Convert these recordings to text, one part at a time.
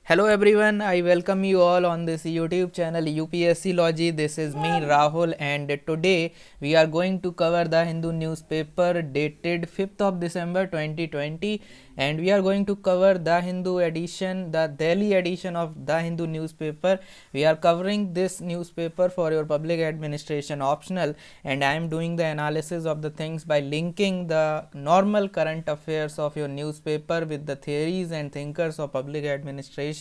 Hello everyone, I welcome you all on this YouTube channel UPSC Logy. This is me Rahul, and today we are going to cover the Hindu newspaper dated 5th of December 2020, and we are going to cover the Hindu edition, the Delhi edition of the Hindu newspaper. We are covering this newspaper for your public administration optional, and I am doing the analysis of the things by linking the normal current affairs of your newspaper with the theories and thinkers of public administration,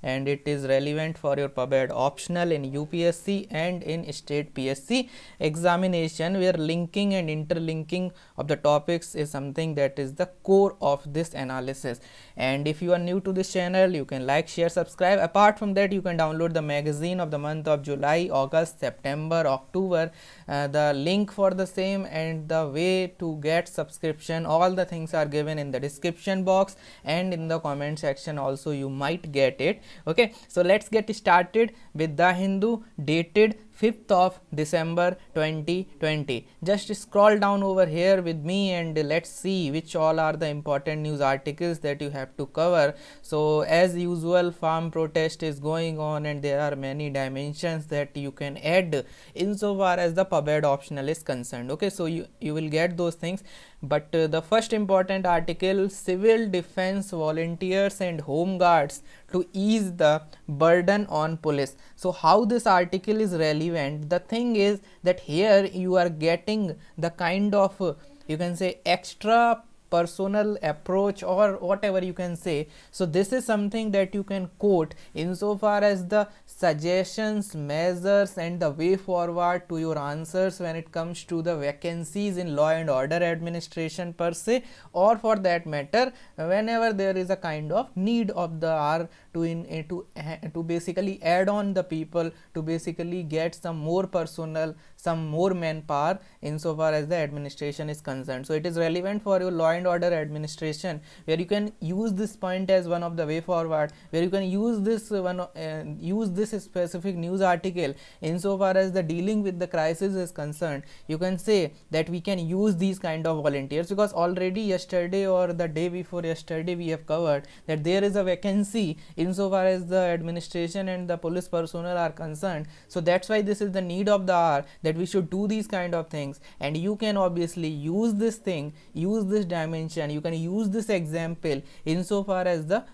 and it is relevant for your PubEd optional in UPSC and in state PSC examination, where linking and interlinking of the topics is something that is the core of this analysis. And if you are new to this channel, you can like, share, subscribe. Apart from that, you can download the magazine of the month of July, August, September, October. The link for the same and the way to get subscription, all the things are given in the description box and in the comment section also you might get it. Okay, so let's get started with the Hindu dated 5th of December 2020. Just scroll down over here with me and let's see which all are the important news articles that you have to cover. So as usual, farm protest is going on and there are many dimensions that you can add insofar as the PubEd optional is concerned. Okay, so you will get those things, but the first important article, civil defense volunteers and home guards to ease the burden on police. So how this article is relevant, the thing is that here you are getting the kind of you can say extra personal approach or whatever you can say. So this is something that you can quote insofar as the suggestions, measures and the way forward to your answers when it comes to the vacancies in law and order administration per se, or for that matter whenever there is a kind of need of the hour to basically add on the people, to basically get some more personnel, some more manpower insofar as the administration is concerned. So it is relevant for your law and order administration, where you can use this point as one of the way forward, where you can use this use this specific news article insofar as the dealing with the crisis is concerned. You can say that we can use these kind of volunteers, because already yesterday or the day before yesterday we have covered that there is a vacancy insofar as the administration and the police personnel are concerned. So that's why this is the need of the hour, that we should do these kind of things, and you can obviously use this thing, use this dimension, you can use this example insofar as the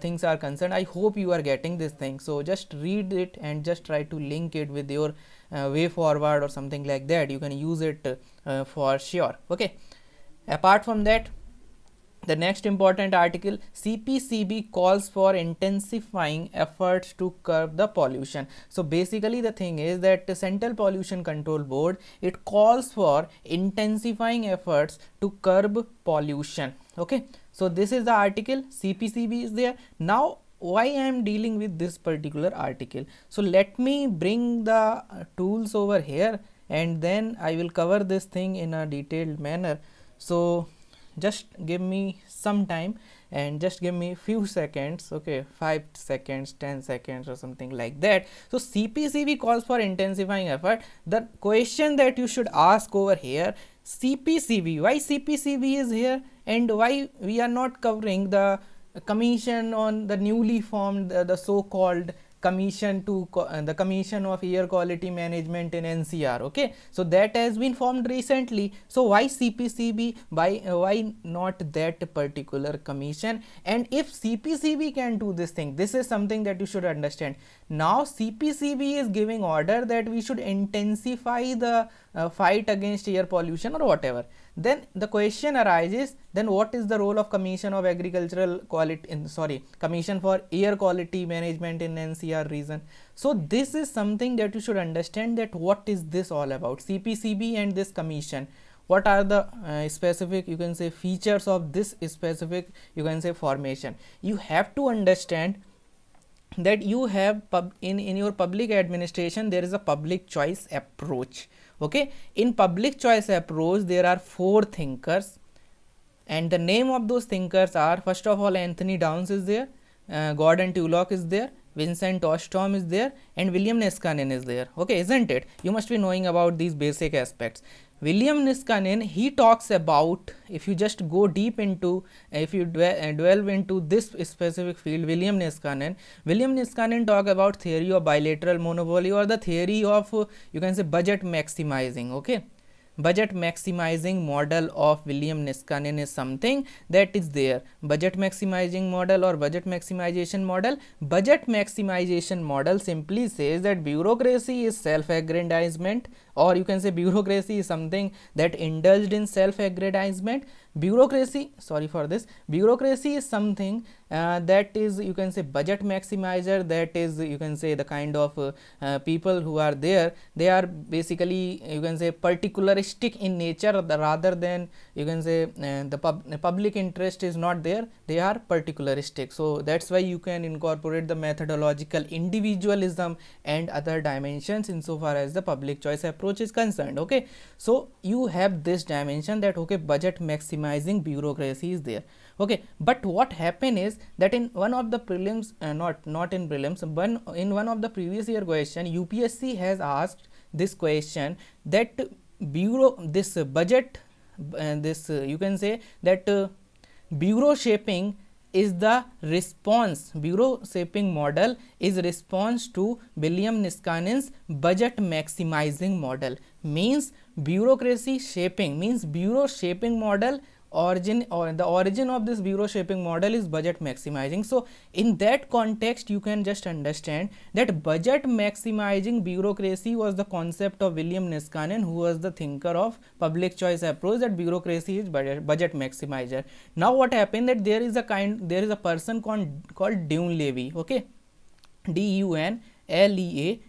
things are concerned. I hope you are getting this thing. So just read it and just try to link it with your way forward or something like that. You can use it for sure. Okay, apart from that, the next important article, CPCB calls for intensifying efforts to curb the pollution. So basically the thing is that the Central Pollution Control Board, it calls for intensifying efforts to curb pollution. Okay, so this is the article, CPCB is there. Now why I am dealing with this particular article? So let me bring the tools over here and then I will cover this thing in a detailed manner. So just give me some time and just give me few seconds. Okay, 5 seconds, 10 seconds or something like that. So CPCB calls for intensifying effort. The question that you should ask over here, CPCB, why CPCB is here and why we are not covering the commission on the newly formed the so-called commission to the Commission of Air Quality Management in NCR. Okay, so that has been formed recently. So why CPCB? Why not that particular commission? And if CPCB can do this thing, this is something that you should understand. Now CPCB is giving order that we should intensify the fight against air pollution or whatever. Then the question arises, then what is the role of Commission of Agricultural Quality, Commission for Air Quality Management in NCR region? So this is something that you should understand, that what is this all about, CPCB and this commission. What are the specific, you can say, features of this specific, you can say, formation? You have to understand that you have in your public administration there is a public choice approach. Okay, in public choice approach there are 4 thinkers, and the name of those thinkers are, first of all, Anthony Downs is there, Gordon Tullock is there, Vincent Ostrom is there, and William Niskanen is there. Okay, isn't it? You must be knowing about these basic aspects. William Niskanen, he talks about, if you just go deep into, if you delve into this specific field, William Niskanen talk about theory of bilateral monopoly, or the theory of you can say budget maximizing. Okay, budget maximizing model of William Niskanen is something that is there. Budget maximizing model or budget maximization model. Budget maximization model simply says that bureaucracy is self-aggrandizement, or you can say bureaucracy is something that indulged in self-aggrandizement. Bureaucracy, sorry for this, bureaucracy is something that is, you can say, budget maximizer, that is, you can say, the kind of people who are there, they are basically, you can say, particularistic in nature, rather than, you can say, the public interest is not there, they are particularistic. So that's why you can incorporate the methodological individualism and other dimensions insofar as the public choice approach is concerned. Okay, so you have this dimension that, okay, budget maximizing bureaucracy is there. Okay, but what happened is that in one of the prelims, not in prelims, but in one of the previous year question, UPSC has asked this question, that this budget, you can say that bureau shaping is the response, bureau shaping model is response to William Niskanen's budget maximizing model. Means bureaucracy shaping, means bureau shaping model origin, or the origin of this bureau shaping model is budget maximizing. So in that context you can just understand that budget maximizing bureaucracy was the concept of William Niskanen, who was the thinker of public choice approach, that bureaucracy is budget maximizer. Now what happened, that there is a person called Dunleavy. Okay, Dunleavy.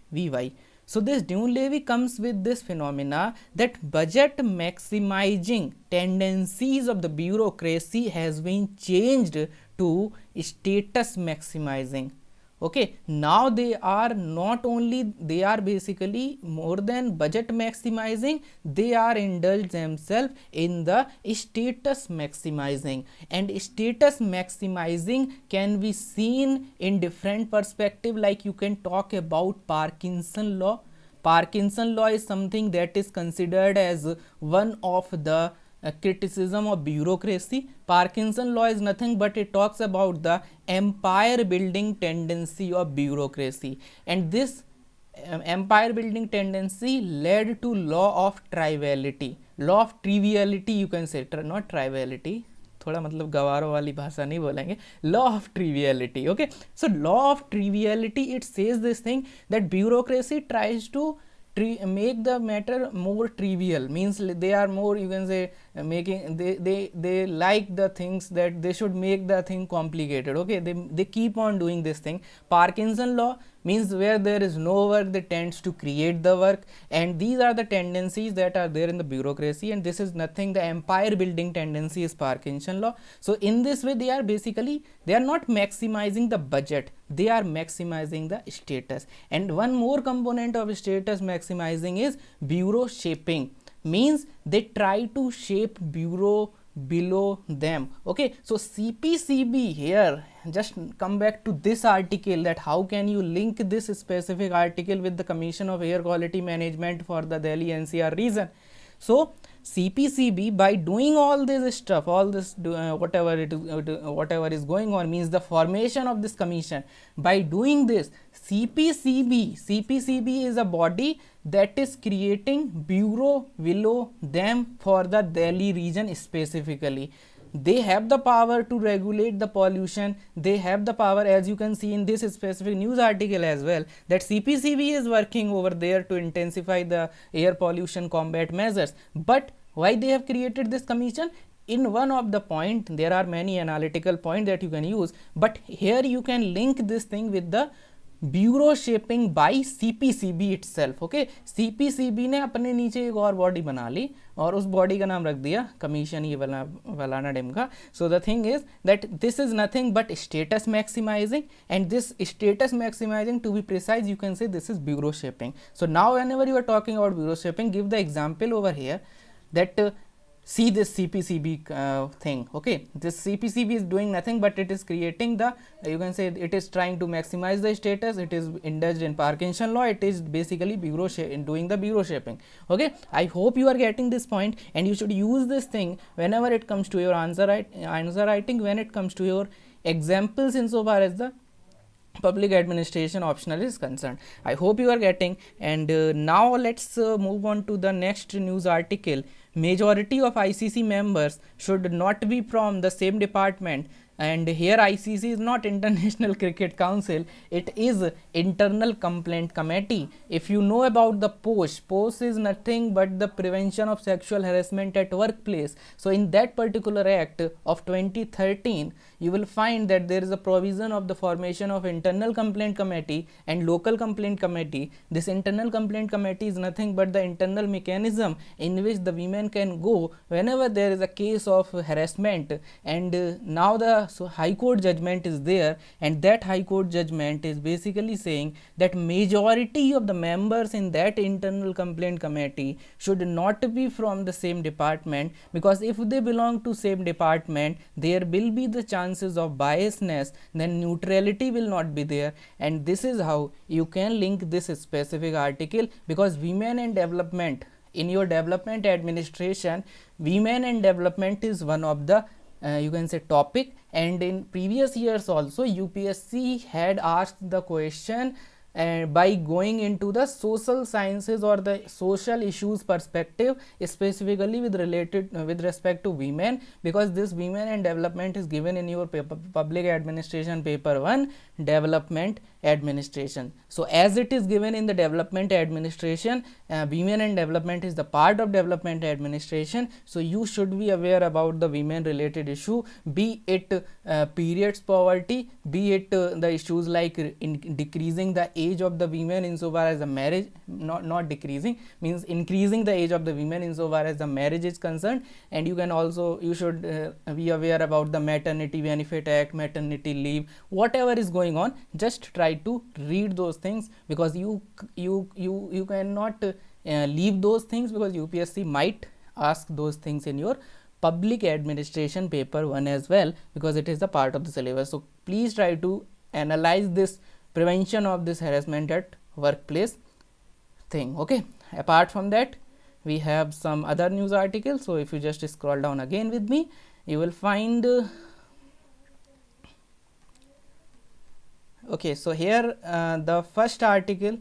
So this Dunleavy comes with this phenomena that budget maximizing tendencies of the bureaucracy has been changed to status maximizing. Okay, now they are not only, they are basically more than budget maximizing, they are indulged themselves in the status maximizing. And status maximizing can be seen in different perspective, like you can talk about Parkinson law. Parkinson law is something that is considered as one of the criticism of bureaucracy. Parkinson law is nothing but it talks about the empire building tendency of bureaucracy, and this empire building tendency led to law of triviality. Law of triviality, you can say, not triviality, थोड़ा मतलब गवारों वाली भाषा नहीं बोलेंगे, law of triviality. Okay, so law of triviality, it says this thing that bureaucracy tries to make the matter more trivial, means they are more, you can say, making, they like the things that they should make the thing complicated. Okay, they keep on doing this thing. Parkinson law means where there is no work, they tends to create the work, and these are the tendencies that are there in the bureaucracy, and this is nothing, the empire building tendency is Parkinson law. So in this way they are basically, they are not maximizing the budget, they are maximizing the status. And one more component of status maximizing is bureau shaping, means they try to shape bureau below them. Okay, so CPCB here, just come back to this article, that how can you link this specific article with the Commission of Air Quality Management for the Delhi NCR region. So CPCB, by doing all this stuff, all this whatever is going on, means the formation of this commission, by doing this, CPCB is a body that is creating bureau below them for the Delhi region specifically. They have the power to regulate the pollution, they have the power, as you can see in this specific news article as well, that CPCB is working over there to intensify the air pollution combat measures. But why they have created this commission? In one of the point, there are many analytical points that you can use, but here you can link this thing with the bureau shaping by CPCB itself. Okay, CPCB ने अपने नीचे एक और body बना ली और उस body का नाम रख दिया कमीशन, ये वलाना डेम का. So the thing is that this is nothing but status maximizing, and this status maximizing, to be precise, you can say this is bureau shaping. So now whenever you are talking about bureau shaping, give the example over here that see this CPCB thing. Okay, this CPCB is doing nothing but it is creating the, you can say it is trying to maximize the status. It is indulged in Parkinson law. It is basically bureau doing the bureau shaping. Okay, I hope you are getting this point, and you should use this thing whenever it comes to your answer writing, when it comes to your examples insofar as the public administration optional is concerned. I hope you are getting. And now let's move on to the next news article. Majority of ICC members should not be from the same department. And here ICC is not International Cricket Council, it is Internal Complaint Committee. If you know about the POSH is nothing but the Prevention of Sexual Harassment at Workplace. So in that particular act of 2013, you will find that there is a provision of the formation of Internal Complaint Committee and Local Complaint Committee. This Internal Complaint Committee is nothing but the internal mechanism in which the women can go whenever there is a case of harassment. And now the High Court judgment is there, and that High Court judgment is basically saying that majority of the members in that Internal Complaint Committee should not be from the same department, because if they belong to same department, there will be the chances of biasness, then neutrality will not be there. And this is how you can link this specific article, because women and development, in your development administration, women and development is one of the you can say topic. And in previous years also UPSC had asked the question by going into the social sciences or the social issues perspective, specifically with respect to women, because this women and development is given in your public administration paper 1, development administration. So as it is given in the development administration, women and development is the part of development administration. So you should be aware about the women related issue, be it periods poverty, be it the issues like decreasing the age of the women insofar as the marriage, not decreasing, means increasing the age of the women insofar as the marriage is concerned. And you can also, you should be aware about the maternity benefit act, maternity leave, whatever is going on, just try to read those things, because you cannot leave those things, because UPSC might ask those things in your public administration paper 1 as well, because it is a part of the syllabus. So please try to analyze this prevention of this harassment at workplace thing. Okay, apart from that, we have some other news articles. So if you just scroll down again with me, you will find okay, so here the first article,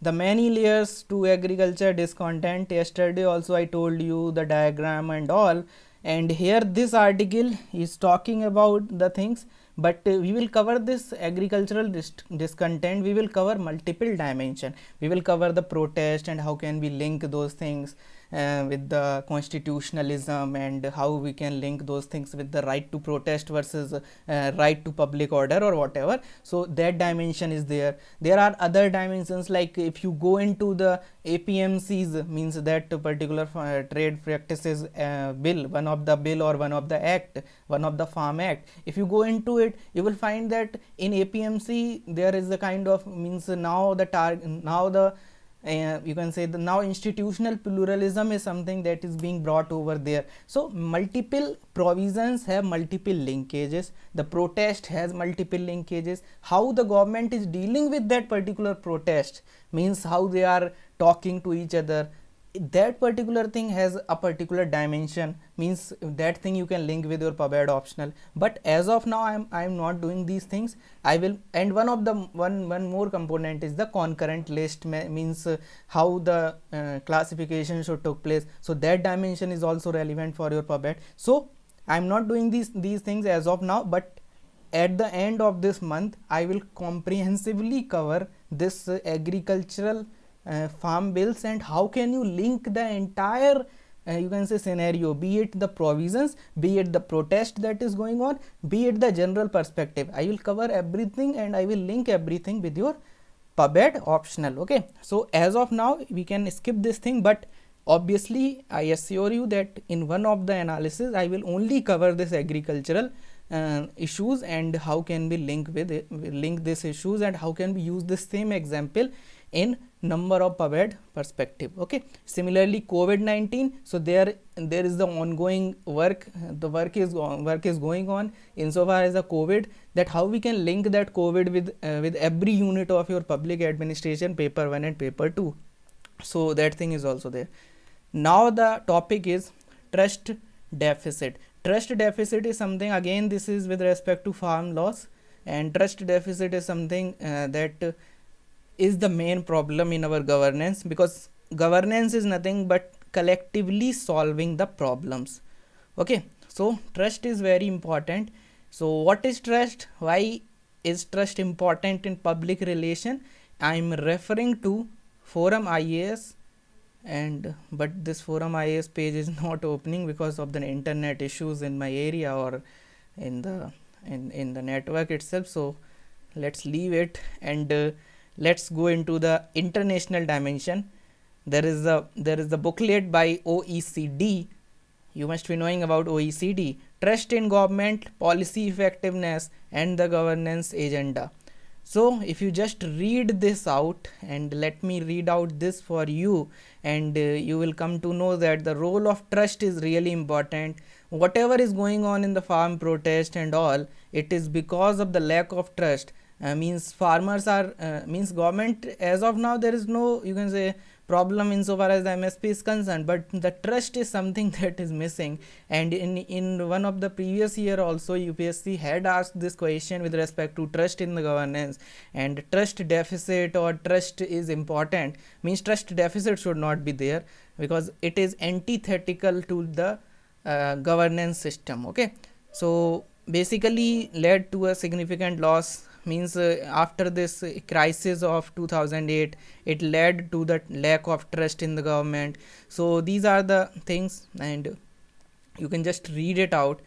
the many layers to agriculture discontent. Yesterday also I told you the diagram and all, and here this article is talking about the things, but we will cover this agricultural discontent, we will cover multiple dimension. We will cover the protest and how can we link those things with the constitutionalism, and how we can link those things with the right to protest versus right to public order or whatever. So that dimension is there. There are other dimensions, like if you go into the APMCs, means that particular trade practices bill, one of the bill or one of the act, one of the farm act, if you go into it, you will find that in APMC there is a kind of, means now the you can say the now institutional pluralism is something that is being brought over there. So multiple provisions have multiple linkages, the protest has multiple linkages, how the government is dealing with that particular protest, means how they are talking to each other, that particular thing has a particular dimension, means that thing you can link with your PubEd optional. But as of now I am not doing these things. I will, and one more component is the concurrent list, means how the classification should take place. So that dimension is also relevant for your PubEd. So I am not doing these things as of now, but at the end of this month I will comprehensively cover this agricultural farm bills, and how can you link the entire you can say scenario, be it the provisions, be it the protest that is going on, be it the general perspective. I will cover everything and I will link everything with your PubEd optional. Okay, so as of now we can skip this thing, but obviously I assure you that in one of the analysis I will only cover this agricultural issues, and how can we link with it, link these issues, and how can we use this same example in number of per bed perspective. Okay, similarly COVID-19, so there is the ongoing work, the work is going on insofar as the COVID, that how we can link that COVID with every unit of your public administration, paper 1 and paper 2. So that thing is also there. Now the topic is trust deficit. Trust deficit is something, again this is with respect to farm laws, and trust deficit is something that is the main problem in our governance, because governance is nothing but collectively solving the problems. Okay, so trust is very important. So what is trust? Why is trust important in public relation? I am referring to Forum IAS, and but this Forum IAS page is not opening because of the internet issues in my area or in the network itself. So let's leave it, and let's go into the international dimension. There is the booklet by OECD. You must be knowing about OECD, Trust in Government, Policy Effectiveness and the Governance Agenda. So if you just read this out, and let me read out this for you, and you will come to know that the role of trust is really important. Whatever is going on in the farm protest and all, it is because of the lack of trust. Means farmers are means government, as of now there is no, you can say, problem insofar as the MSP is concerned, but the trust is something that is missing. And in one of the previous year also, UPSC had asked this question with respect to trust in the governance, and trust deficit or trust is important, means trust deficit should not be there because it is antithetical to the governance system. Okay, so basically led to a significant loss, means after this crisis of 2008, it led to the lack of trust in the government. So these are the things, and you can just read it out.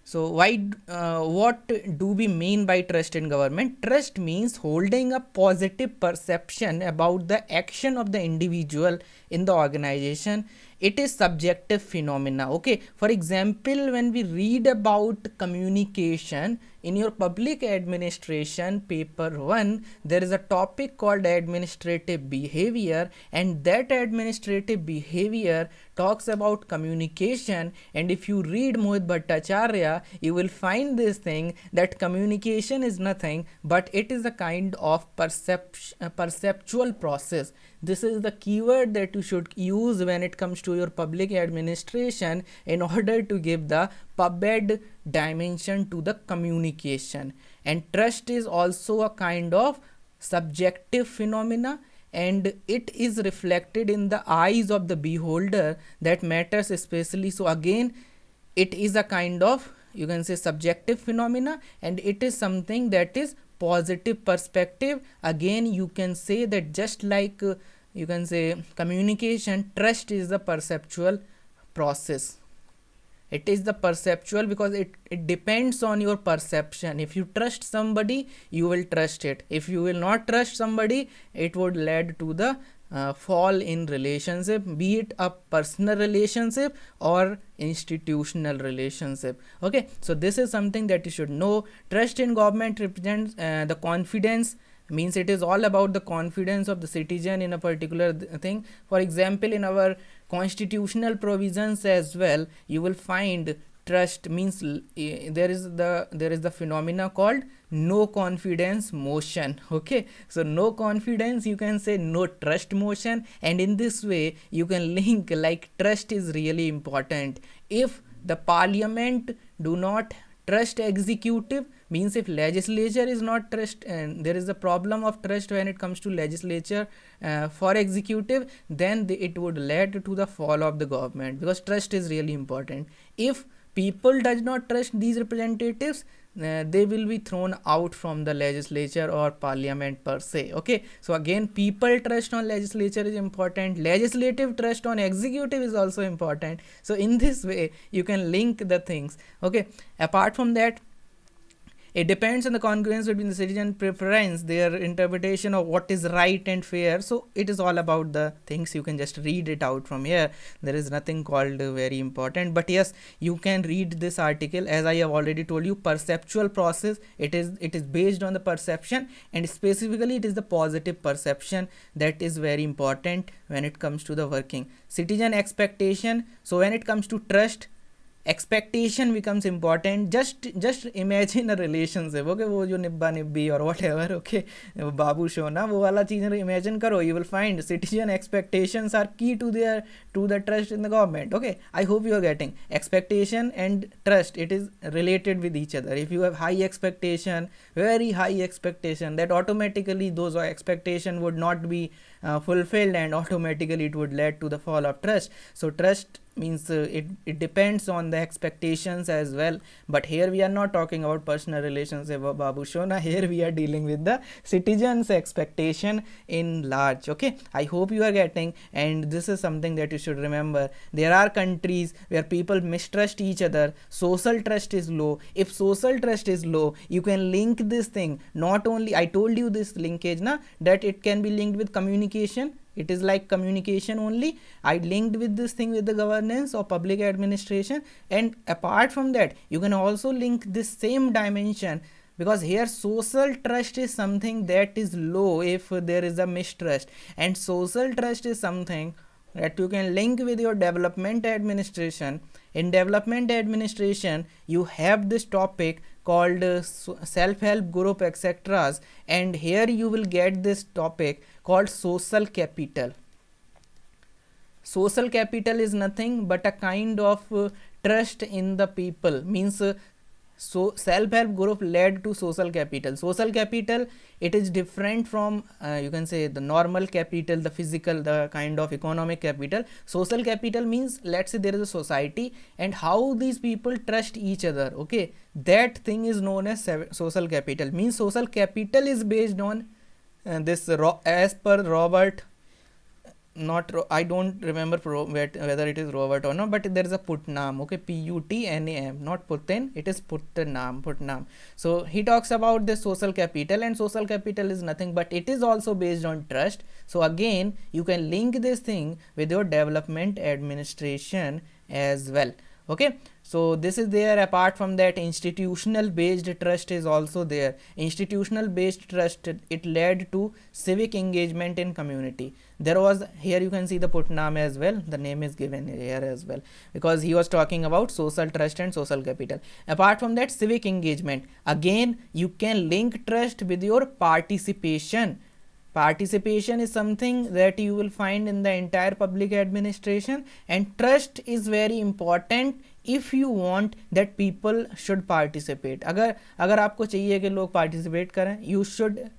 So what do we mean by trust in government? Trust means holding a positive perception about the action of the individual in the organization. It is subjective phenomena. Okay, for example, when we read about communication in your public administration paper 1, there is a topic called administrative behavior, and that administrative behavior talks about communication. And if you read Mohit Bhattacharya, you will find this thing, that communication is nothing but it is a kind of perceptual process. This is the keyword that you should use when it comes to your public administration in order to give the PubEd dimension to the communication. And trust is also a kind of subjective phenomena, and it is reflected in the eyes of the beholder that matters especially. So again, it is a kind of, you can say, subjective phenomena, and it is something that is positive perspective. Again, you can say that just like you can say communication, trust is the perceptual process. It is the perceptual because it depends on your perception. If you trust somebody, you will trust it. If you will not trust somebody, it would lead to the fall in relationship, be it a personal relationship or institutional relationship. Okay, so this is something that you should know. Trust in government represents the confidence, means it is all about the confidence of the citizen in a particular thing. For example, in our constitutional provisions as well, you will find trust, means there is the phenomena called no confidence motion. Okay, so no confidence, you can say no trust motion, and in this way you can link like trust is really important. If the parliament do not trust executive, means if legislature is not trust, and there is a problem of trust when it comes to legislature for executive, then it would lead to the fall of the government, because trust is really important. If people does not trust these representatives, they will be thrown out from the legislature or parliament per se. Okay, so again, people trust on legislature is important, legislative trust on executive is also important. So in this way you can link the things. Okay, apart from that, It depends on the congruence between the citizen preference, their interpretation of what is right and fair. So it is all about the things. You can just read it out from here. There is nothing called very important, but yes, you can read this article. As I have already told you, perceptual process, it is based on the perception, and specifically it is the positive perception that is very important when it comes to the working. Citizen expectation. So when it comes to trust, expectation becomes important. Just imagine a relationship. Okay, वो जो निब्बा निब्बी और whatever, okay, बाबू शो ना, वो वाला चीज़ इमेजिन करो. You will find citizen expectations are key to the trust in the government. Okay, I hope you are getting. Expectation and trust, it is related with each other. If you have high expectation, very high expectation, that automatically those expectation would not be fulfilled, and automatically it would lead to the fall of trust. So trust means it depends on the expectations as well, but here we are not talking about personal relationship, babu shona. Here we are dealing with the citizens expectation in large. Okay, I hope you are getting, and this is something that you should remember. There are countries where people mistrust each other. Social trust is low. If social trust is low, you can link this thing. Not only I told you this linkage na, that it can be linked with communication. It is like communication only. I linked with this thing with the governance or public administration, and apart from that you can also link this same dimension, because here social trust is something that is low if there is a mistrust, and social trust is something that you can link with your development administration. In development administration you have this topic called self-help group etc, and here you will get this topic called social capital. Social capital is nothing but a kind of trust in the people. Means so self-help group led to social capital. Social capital, it is different from you can say the normal capital, the physical, the kind of economic capital. Social capital means, let's say there is a society and how these people trust each other. Okay, that thing is known as social capital. Means social capital is based on this as per Robert, not I don't remember whether it is Robert or not, but there is a Putnam. Okay, Putnam, not Putin, it is Putnam. So he talks about this social capital, and social capital is nothing but it is also based on trust. So again you can link this thing with your development administration as well. Okay, so this is there. Apart from that, institutional based trust is also there. Institutional based trust, it led to civic engagement in community. There was, here you can see the Putnam as well, the name is given here as well, because he was talking about social trust and social capital. Apart from that, civic engagement, again you can link trust with your participation. Participation is something that you will find in the entire public administration, and trust is very important if you want that people should participate. अगर आपको चाहिए कि लोग participate करें, you should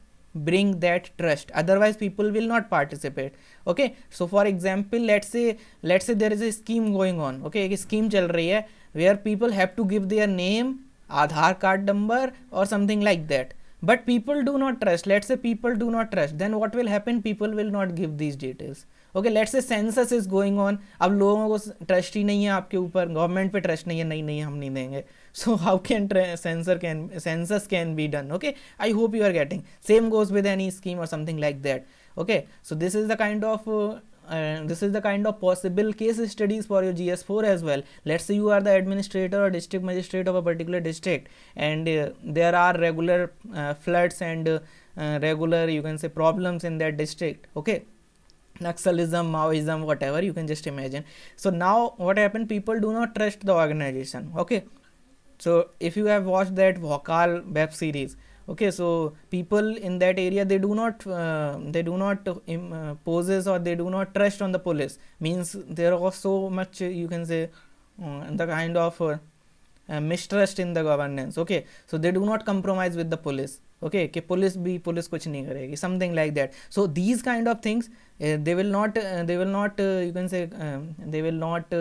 bring that trust, otherwise people will not participate. Okay, so for example, let's say there is a scheme going on. Okay, एक scheme चल रही है where people have to give their name, Aadhaar card number or something like that. But people do not trust. Let's say people do not trust, then what will happen? People will not give these details. Okay, let's say census is going on. अब लोगों को trust ही नहीं है आपके ऊपर, government पे trust नहीं है, नहीं हम नहीं देंगे. So how can census can be done? Okay, I hope you are getting. Same goes with any scheme or something like that. Okay, so this is the kind of possible case studies for your GS4 as well. Let's say you are the administrator or district magistrate of a particular district, and there are regular floods and regular, you can say, problems in that district. Okay, Naxalism, Maoism, whatever, you can just imagine. So now what happened? People do not trust the organization. Okay, so if you have watched that Bhokal web series, okay, so people in that area, they do not possess or they do not trust on the police. Means there was so much, you can say, the kind of mistrust in the governance. Okay, so they do not compromise with the police. Okay, कि police कुछ नहीं करेगी, something like that. So these kind of things, they will not you can say they will not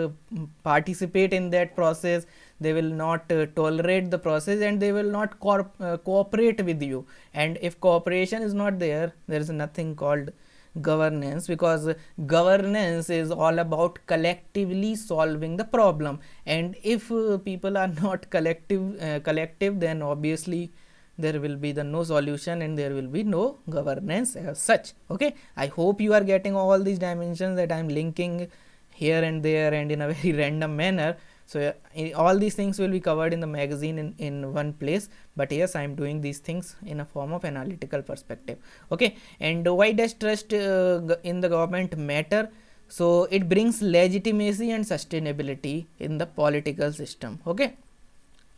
participate in that process. They will not tolerate the process, and they will not cooperate with you. And if cooperation is not there, there is nothing called governance, because governance is all about collectively solving the problem. And if people are not collective, then obviously there will be the no solution and there will be no governance as such. Okay, I hope you are getting all these dimensions that I am linking here and there and in a very random manner. So all these things will be covered in the magazine in one place, but yes, I am doing these things in a form of analytical perspective. Okay, and why does trust in the government matter? So it brings legitimacy and sustainability in the political system. Okay,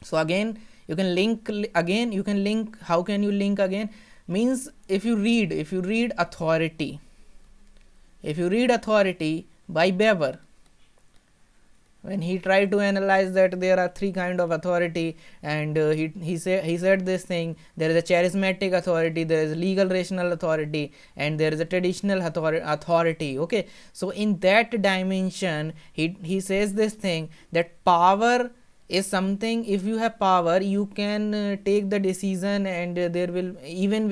so again you can link, how can you link again? Means if you read authority, by Weber, when he tried to analyze that there are three kind of authority, and he said this thing: there is a charismatic authority, there is legal rational authority, and there is a traditional authority. Okay, so in that dimension he says this thing, that power is something, if you have power you can take the decision, and there will, even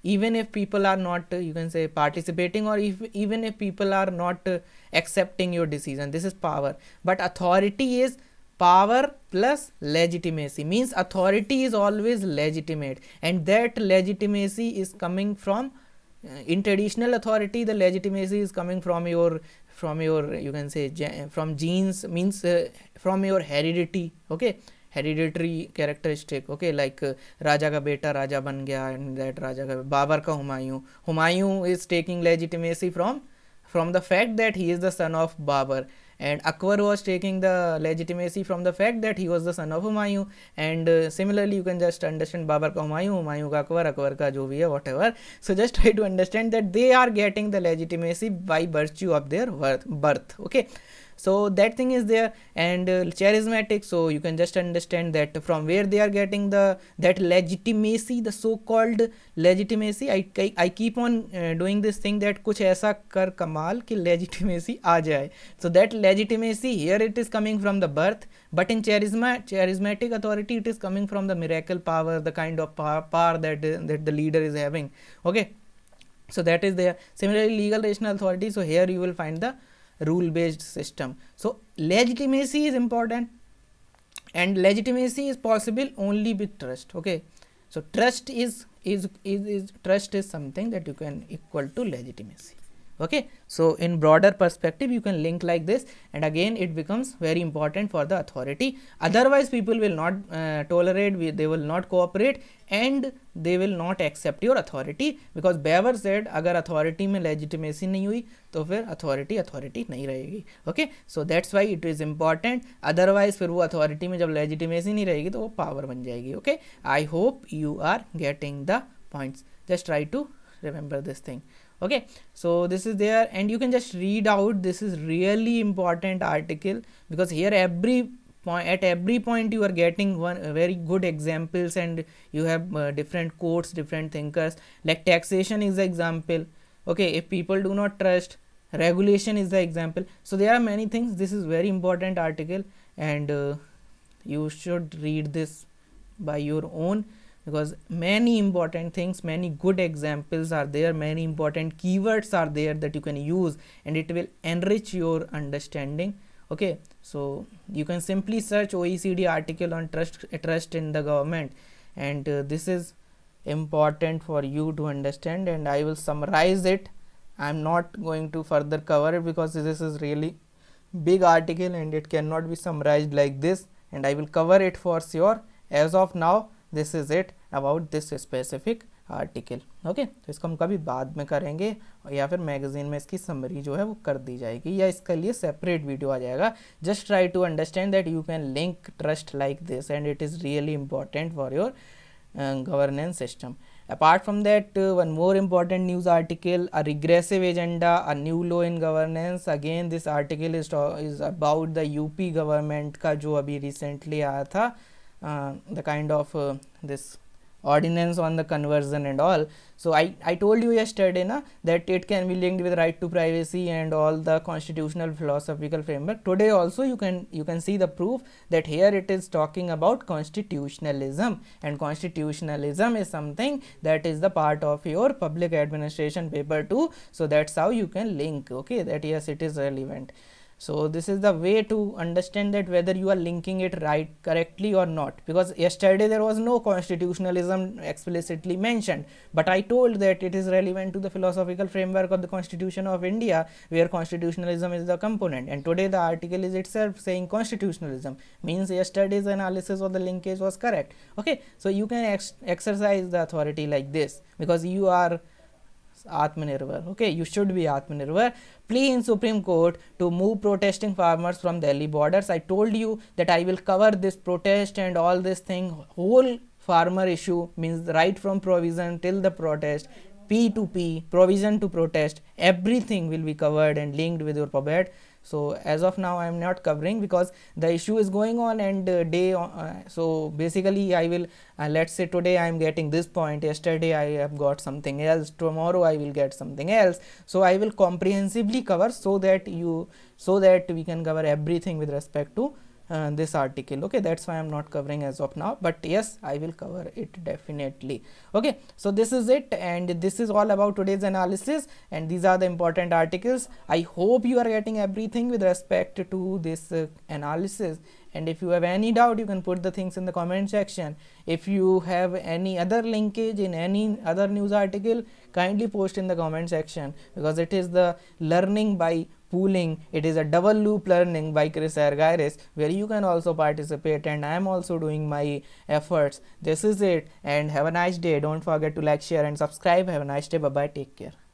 if people are not you can say participating, or even if people are not accepting your decision, this is power. But authority is power plus legitimacy, means authority is always legitimate, and that legitimacy is coming from in traditional authority, the legitimacy is coming from your you can say from genes, means from your heredity. Okay, hereditary characteristic. Okay, like राजा का बेटा राजा बन गया, and that राजा का बाबर का Humayun is taking legitimacy from the fact that he is the son of Babur, and Akbar was taking the legitimacy from the fact that he was the son of Humayun, and similarly you can just understand Babur ka Humayun, Humayun ka Akbar, Akbar ka jo bhi hai, whatever. So just try to understand that they are getting the legitimacy by virtue of their birth. Okay, so that thing is there. And charismatic, so you can just understand that from where they are getting that legitimacy, the so called legitimacy. I keep on doing this thing, that kuch aisa kar kamal ki legitimacy aa jaye. So that legitimacy here, it is coming from the birth, but in charismatic authority it is coming from the miracle power, the kind of power that the leader is having. Okay, so that is there. Similarly legal rational authority, so here you will find the rule based system. So legitimacy is important, and legitimacy is possible only with trust. Okay, so trust is something that you can equal to legitimacy. Okay, so in broader perspective you can link like this, and again it becomes very important for the authority. Otherwise people will not tolerate, they will not cooperate, and they will not accept your authority, because Weber said अगर authority में legitimacy नहीं हुई तो फिर authority नहीं रहेगी. Okay, so that's why it is important. Otherwise फिर वो authority में जब legitimacy नहीं रहेगी तो वो power बन जाएगी. Okay, I hope you are getting the points. Just try to remember this thing. Okay, so this is there, and you can just read out. This is really important article, because here at every point you are getting one very good examples, and you have different quotes, different thinkers. Like taxation is the example. Okay, if people do not trust, regulation is the example. So there are many things. This is very important article, and you should read this by your own, because many important things, many good examples are there, many important keywords are there that you can use, and it will enrich your understanding. Okay, so you can simply search OECD article on trust in the government, and this is important for you to understand, and I will summarize it. I am not going to further cover it because this is really big article and it cannot be summarized like this, and I will cover it for sure. As of now, this is it about this specific article. Okay, तो इसको हम कभी बाद में करेंगे, या फिर magazine में इसकी समरी जो है वो कर दी जाएगी, या इसके लिए सेपरेट वीडियो आ जाएगा. Just try to understand that you can link trust like this, and it is really important for your governance system. Apart from that, one more important news article, a regressive agenda, a new law in governance. Again this article is about the UP government का जो अभी recently आया था, the kind of this ordinance on the conversion and all. So I told you yesterday na, that it can be linked with right to privacy and all the constitutional philosophical framework. Today also you can see the proof that here it is talking about constitutionalism, and constitutionalism is something that is the part of your public administration paper too. So that's how you can link. Okay, that yes, it is relevant. So this is the way to understand that whether you are linking it right correctly or not, because yesterday there was no constitutionalism explicitly mentioned, but I told that it is relevant to the philosophical framework of the Constitution of India, where constitutionalism is the component, and today the article is itself saying constitutionalism, means yesterday's analysis of the linkage was correct. Okay, so you can exercise the authority like this, because you are Atmanirbhar. Okay, you should be Atmanirbhar. Plea in Supreme Court to move protesting farmers from Delhi borders. I told you that I will cover this protest and all this thing. Whole farmer issue means right from provision till the protest, P to P, provision to protest. Everything will be covered and linked with your PubEd. So as of now I am not covering because the issue is going on, and so basically I will let's say today I am getting this point, yesterday I have got something else, tomorrow I will get something else. So I will comprehensively cover so that we can cover everything with respect to this article. Okay, that's why I'm not covering as of now, but yes, I will cover it definitely. Okay, so this is it, and this is all about today's analysis, and these are the important articles. I hope you are getting everything with respect to this analysis, and if you have any doubt you can put the things in the comment section. If you have any other linkage in any other news article, kindly post in the comment section, because it is the learning by pooling, it is a double loop learning by Chris Argyris, where you can also participate, and I am also doing my efforts. This is it, and have a nice day. Don't forget to like, share and subscribe. Have a nice day. Bye bye, take care.